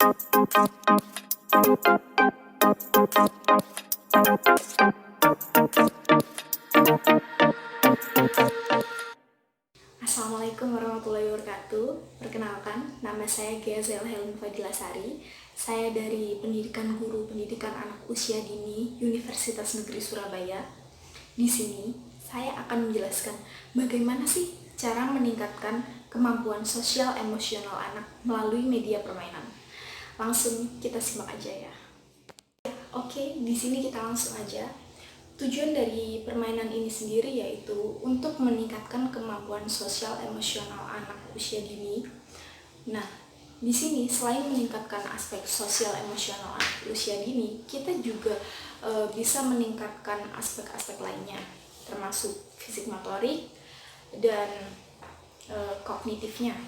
Assalamualaikum warahmatullahi wabarakatuh. Perkenalkan, nama saya Gazel Helmi Fadilasari. Saya dari Pendidikan Guru Pendidikan Anak Usia Dini Universitas Negeri Surabaya. Di sini, saya akan menjelaskan bagaimana sih cara meningkatkan kemampuan sosial emosional anak melalui media permainan. Langsung kita simak aja ya. Oke, di sini kita langsung aja. Tujuan dari permainan ini sendiri yaitu untuk meningkatkan kemampuan sosial emosional anak usia dini. Nah, di sini selain meningkatkan aspek sosial emosional anak usia dini, kita juga bisa meningkatkan aspek-aspek lainnya, termasuk fisik motorik dan kognitifnya.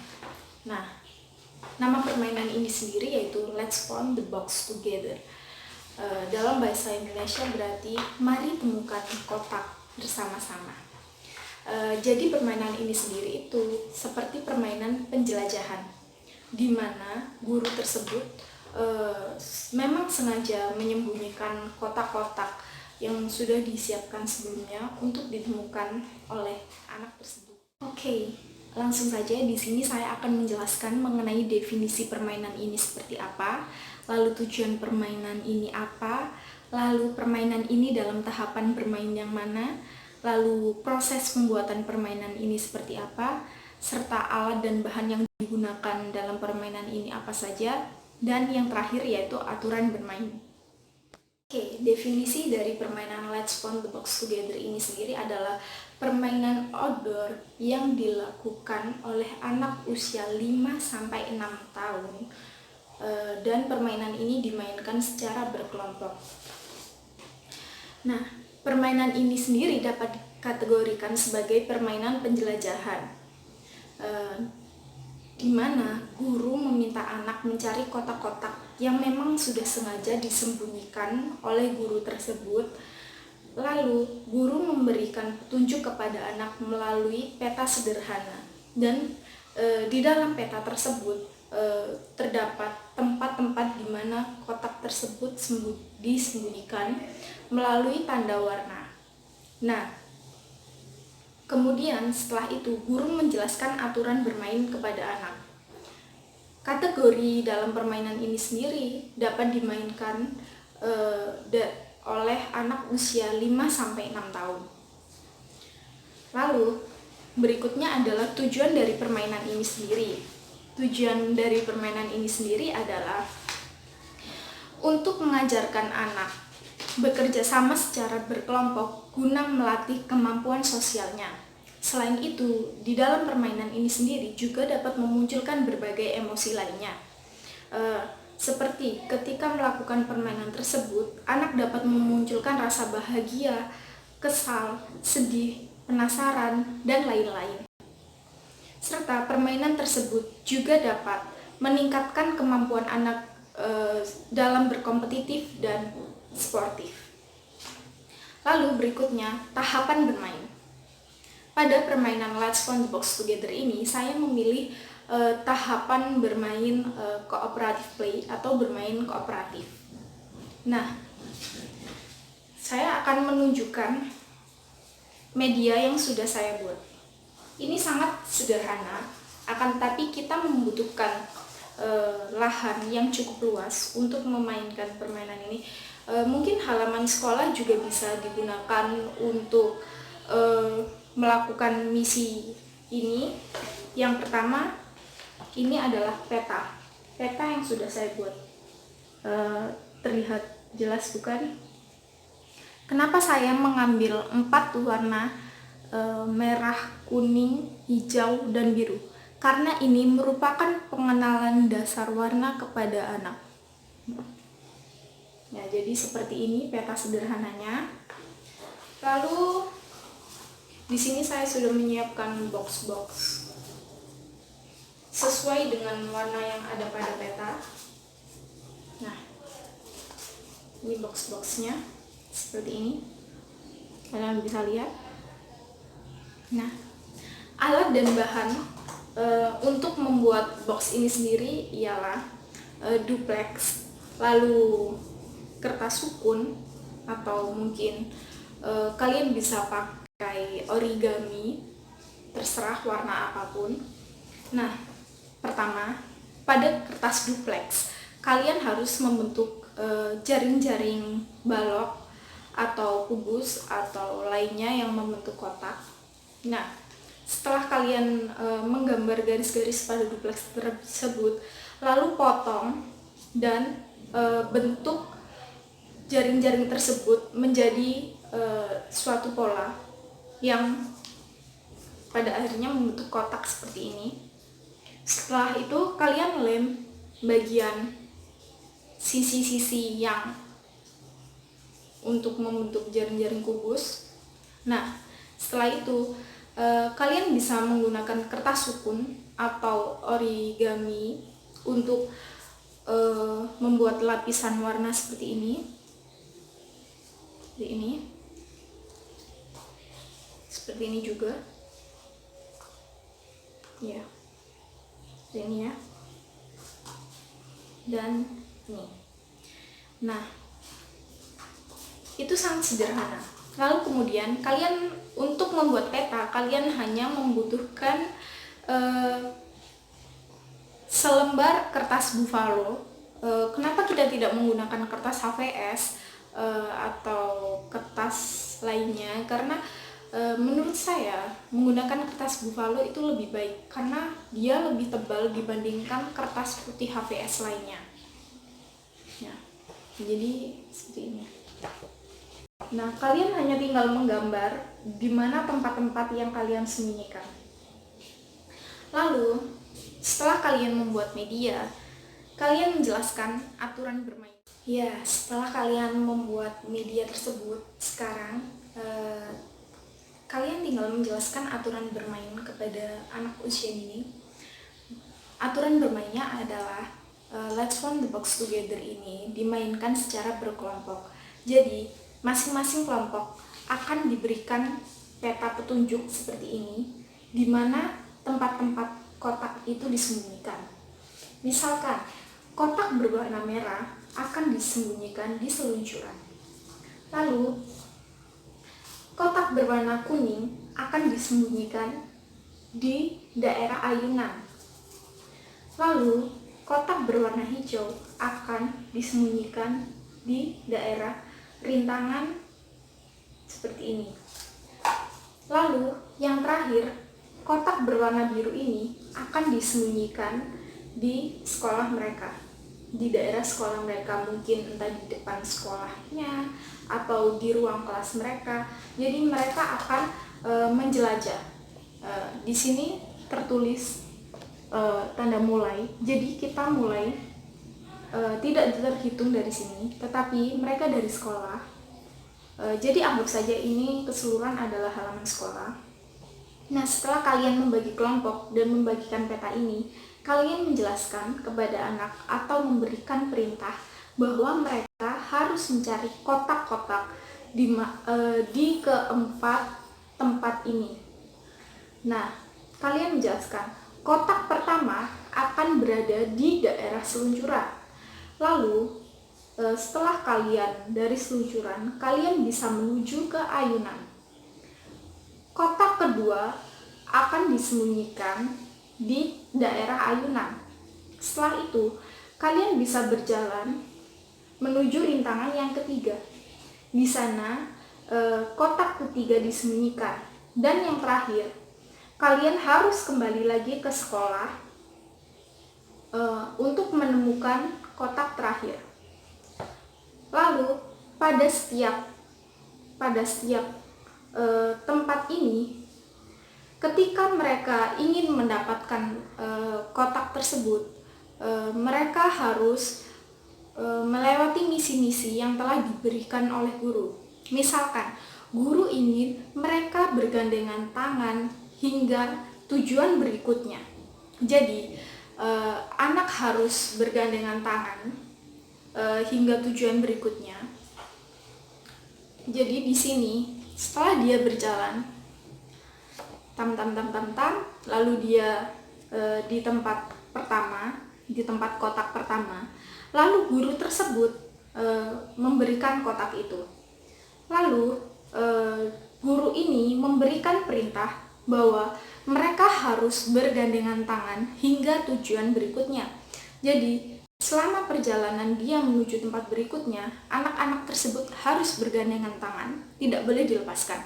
Nah, nama permainan ini sendiri yaitu Let's Form the Box Together. Dalam bahasa Indonesia berarti mari temukan kotak bersama-sama. Jadi permainan ini sendiri itu seperti permainan penjelajahan, di mana guru tersebut memang sengaja menyembunyikan kotak-kotak yang sudah disiapkan sebelumnya untuk ditemukan oleh anak tersebut. Oke, langsung saja di sini saya akan menjelaskan mengenai definisi permainan ini seperti apa, lalu tujuan permainan ini apa, lalu permainan ini dalam tahapan bermain yang mana, lalu proses pembuatan permainan ini seperti apa, serta alat dan bahan yang digunakan dalam permainan ini apa saja, dan yang terakhir yaitu aturan bermain. Oke, definisi dari permainan Let's Form the Box Together ini sendiri adalah permainan outdoor yang dilakukan oleh anak usia 5-6 tahun, dan permainan ini dimainkan secara berkelompok. Nah, permainan ini sendiri dapat dikategorikan sebagai permainan penjelajahan, di mana guru meminta anak mencari kotak-kotak yang memang sudah sengaja disembunyikan oleh guru tersebut. Lalu, guru memberikan petunjuk kepada anak melalui peta sederhana, dan di dalam peta tersebut terdapat tempat-tempat di mana kotak tersebut disembunyikan melalui tanda warna. Nah, kemudian setelah itu guru menjelaskan aturan bermain kepada anak. Kategori dalam permainan ini sendiri dapat dimainkan oleh anak usia 5-6 tahun. Lalu berikutnya adalah tujuan dari permainan ini sendiri. Tujuan dari permainan ini sendiri adalah untuk mengajarkan anak bekerja sama secara berkelompok guna melatih kemampuan sosialnya. Selain itu, di dalam permainan ini sendiri juga dapat memunculkan berbagai emosi lainnya. Seperti ketika melakukan permainan tersebut, anak dapat memunculkan rasa bahagia, kesal, sedih, penasaran, dan lain-lain. Serta permainan tersebut juga dapat meningkatkan kemampuan anak dalam berkompetitif dan sportif. Lalu berikutnya, tahapan bermain. Pada permainan Let's Form the Box Together ini, saya memilih tahapan bermain cooperative play atau bermain kooperatif. Nah, saya akan menunjukkan media yang sudah saya buat. Ini sangat sederhana, akan tetapi kita membutuhkan lahan yang cukup luas untuk memainkan permainan ini. Mungkin halaman sekolah juga bisa digunakan untuk melakukan misi ini. Yang pertama, ini adalah peta yang sudah saya buat. Terlihat jelas bukan? Kenapa saya mengambil 4 warna merah, kuning, hijau, dan biru? Karena ini merupakan pengenalan dasar warna kepada anak. Ya, jadi seperti ini peta sederhananya. Lalu di sini saya sudah menyiapkan box-box sesuai dengan warna yang ada pada peta. Nah, ini box-boxnya seperti ini, kalian bisa lihat. Nah, alat dan bahan untuk membuat box ini sendiri ialah duplex, lalu kertas sukun, atau mungkin kalian bisa pakai origami, terserah warna apapun. Nah, pertama, pada kertas duplex kalian harus membentuk jaring-jaring balok atau kubus atau lainnya yang membentuk kotak. Nah, setelah kalian menggambar garis-garis pada duplex tersebut, lalu potong dan bentuk jaring-jaring tersebut menjadi suatu pola yang pada akhirnya membentuk kotak seperti ini. Setelah itu kalian lem bagian sisi-sisi yang untuk membentuk jaring-jaring kubus. Nah, setelah itu kalian bisa menggunakan kertas sukun atau origami untuk membuat lapisan warna seperti ini. Seperti ini juga. Ya. Seperti ini ya. Dan ini. Nah, itu sangat sederhana. Lalu kemudian kalian untuk membuat peta, kalian hanya membutuhkan selembar kertas buffalo. Kenapa kita tidak menggunakan kertas HVS atau kertas lainnya? Karena menurut saya menggunakan kertas buffalo itu lebih baik karena dia lebih tebal dibandingkan kertas putih HVS lainnya. Ya, jadi seperti ini. Nah, kalian hanya tinggal menggambar di mana tempat-tempat yang kalian sembunyikan. Lalu, setelah kalian membuat media, kalian menjelaskan aturan bermain. Ya, setelah kalian membuat media tersebut, sekarang kalian tinggal menjelaskan aturan bermain kepada anak usia dini. Aturan bermainnya adalah Let's Form the Box Together ini dimainkan secara berkelompok. Jadi, masing-masing kelompok akan diberikan peta petunjuk seperti ini, di mana tempat-tempat kotak itu disembunyikan. Misalkan, kotak berwarna merah akan disembunyikan di seluncuran. Lalu, kotak berwarna kuning akan disembunyikan di daerah ayunan. Lalu, kotak berwarna hijau akan disembunyikan di daerah rintangan seperti ini. Lalu, yang terakhir, kotak berwarna biru ini akan disembunyikan di sekolah mereka, di daerah sekolah mereka, mungkin entah di depan sekolahnya atau di ruang kelas mereka. Jadi mereka akan menjelajah. Di sini tertulis tanda mulai. Jadi kita mulai tidak terhitung dari sini, tetapi mereka dari sekolah. Jadi anggap saja ini keseluruhan adalah halaman sekolah. Nah, setelah kalian membagi kelompok dan membagikan peta ini, kalian menjelaskan kepada anak atau memberikan perintah bahwa mereka harus mencari kotak-kotak di keempat tempat ini. Nah, kalian menjelaskan kotak pertama akan berada di daerah seluncuran. Lalu, setelah kalian dari seluncuran, kalian bisa menuju ke ayunan. Kotak kedua akan disembunyikan di daerah ayunan. Setelah itu, kalian bisa berjalan menuju rintangan yang ketiga. Di sana, kotak ketiga disembunyikan. Dan yang terakhir, kalian harus kembali lagi ke sekolah untuk menemukan kotak terakhir. Lalu pada setiap tempat ini, ketika mereka ingin mendapatkan kotak tersebut, mereka harus melewati misi-misi yang telah diberikan oleh guru. Misalkan guru ingin mereka bergandengan tangan hingga tujuan berikutnya. Jadi anak harus bergandengan tangan hingga tujuan berikutnya. Jadi di sini setelah dia berjalan lalu dia di tempat pertama, di tempat kotak pertama. Lalu guru tersebut memberikan kotak itu. Lalu guru ini memberikan perintah bahwa mereka harus bergandengan tangan hingga tujuan berikutnya. Jadi selama perjalanan dia menuju tempat berikutnya, anak-anak tersebut harus bergandengan tangan, tidak boleh dilepaskan.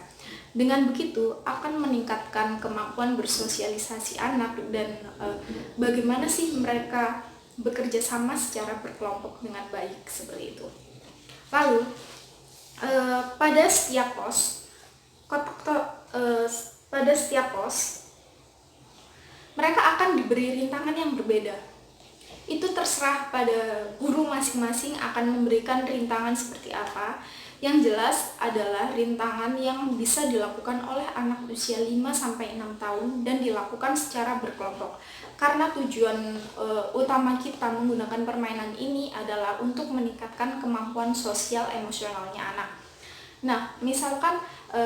Dengan begitu akan meningkatkan kemampuan bersosialisasi anak dan bagaimana sih mereka bekerja sama secara berkelompok dengan baik, seperti itu. Lalu pada setiap pos mereka akan diberi rintangan yang berbeda. Itu terserah pada guru masing-masing akan memberikan rintangan seperti apa. Yang jelas adalah rintangan yang bisa dilakukan oleh anak usia 5-6 tahun dan dilakukan secara berkelompok. Karena tujuan utama kita menggunakan permainan ini adalah untuk meningkatkan kemampuan sosial emosionalnya anak. Nah, misalkan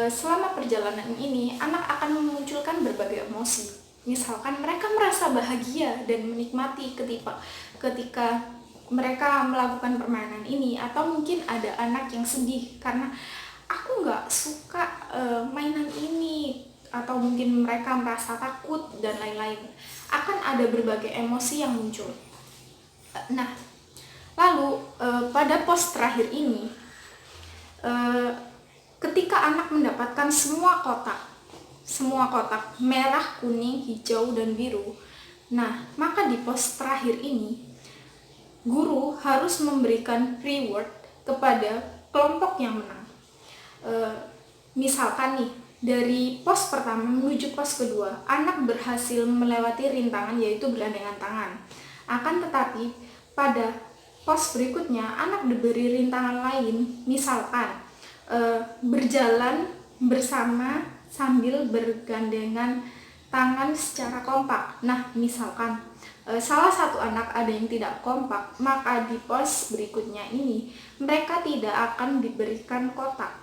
selama perjalanan ini anak akan memunculkan berbagai emosi. Misalkan mereka merasa bahagia dan menikmati ketika mereka melakukan permainan ini, atau mungkin ada anak yang sedih karena aku nggak suka mainan ini, atau mungkin mereka merasa takut dan lain-lain. Akan ada berbagai emosi yang muncul. Nah, lalu pada pos terakhir ini, ketika anak mendapatkan semua kotak merah, kuning, hijau, dan biru, nah maka di pos terakhir ini guru harus memberikan reward kepada kelompok yang menang. Misalkan nih, dari pos pertama menuju pos kedua, anak berhasil melewati rintangan yaitu bergandengan tangan. Akan tetapi pada pos berikutnya anak diberi rintangan lain, misalkan berjalan bersama sambil bergandengan tangan secara kompak. Nah, misalkan salah satu anak ada yang tidak kompak, maka di pos berikutnya ini mereka tidak akan diberikan kotak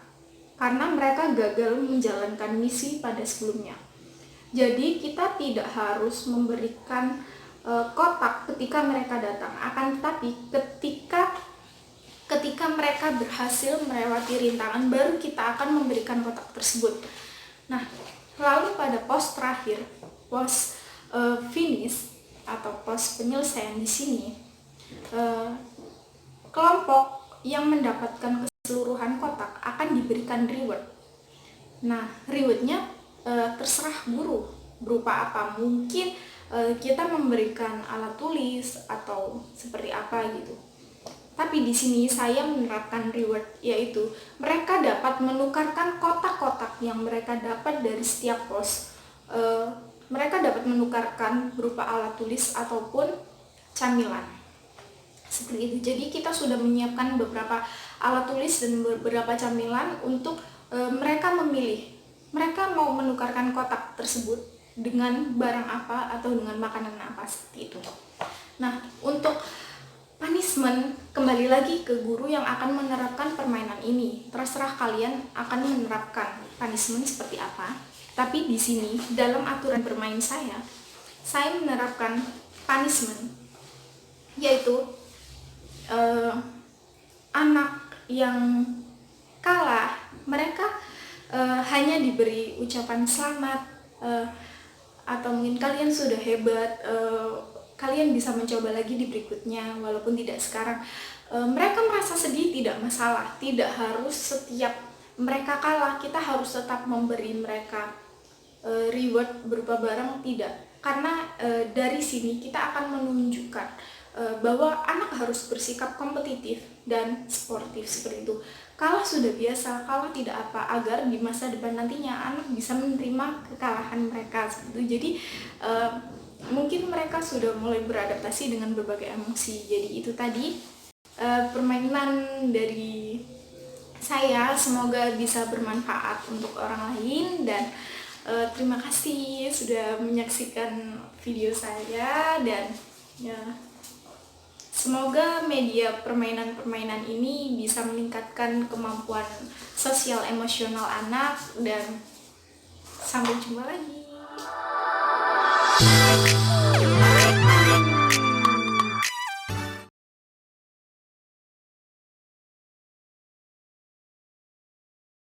karena mereka gagal menjalankan misi pada sebelumnya. Jadi kita tidak harus memberikan kotak ketika mereka datang, akan tetapi ketika mereka berhasil melewati rintangan, baru kita akan memberikan kotak tersebut. Nah, lalu pada pos terakhir, pos finish atau pos penyelesaian di sini, kelompok yang mendapatkan keseluruhan kotak akan diberikan reward. Nah, rewardnya terserah guru berupa apa. Mungkin kita memberikan alat tulis atau seperti apa gitu. Tapi di sini saya menerapkan reward, yaitu mereka dapat menukarkan kotak-kotak yang mereka dapat dari setiap pos. Mereka dapat menukarkan berupa alat tulis ataupun camilan. Seperti itu. Jadi kita sudah menyiapkan beberapa alat tulis dan beberapa camilan untuk mereka memilih. Mereka mau menukarkan kotak tersebut dengan barang apa atau dengan makanan apa, seperti itu. Nah, untuk punishment, kembali lagi ke guru yang akan menerapkan permainan ini. Terserah kalian akan menerapkan punishment seperti apa. Tapi di sini dalam aturan bermain saya menerapkan punishment, yaitu anak yang kalah mereka hanya diberi ucapan selamat, atau mungkin kalian sudah hebat, kalian bisa mencoba lagi di berikutnya walaupun tidak sekarang. Mereka merasa sedih, tidak masalah, tidak harus setiap mereka kalah kita harus tetap memberi mereka reward berupa barang, tidak. Karena dari sini kita akan menunjukkan bahwa anak harus bersikap kompetitif dan sportif, seperti itu. Kalah sudah biasa, kalah tidak apa, agar di masa depan nantinya anak bisa menerima kekalahan mereka, seperti itu. Jadi mungkin mereka sudah mulai beradaptasi dengan berbagai emosi. Jadi itu tadi permainan dari saya, semoga bisa bermanfaat untuk orang lain, dan terima kasih sudah menyaksikan video saya, dan ya, semoga media permainan-permainan ini bisa meningkatkan kemampuan sosial emosional anak, dan sampai jumpa lagi.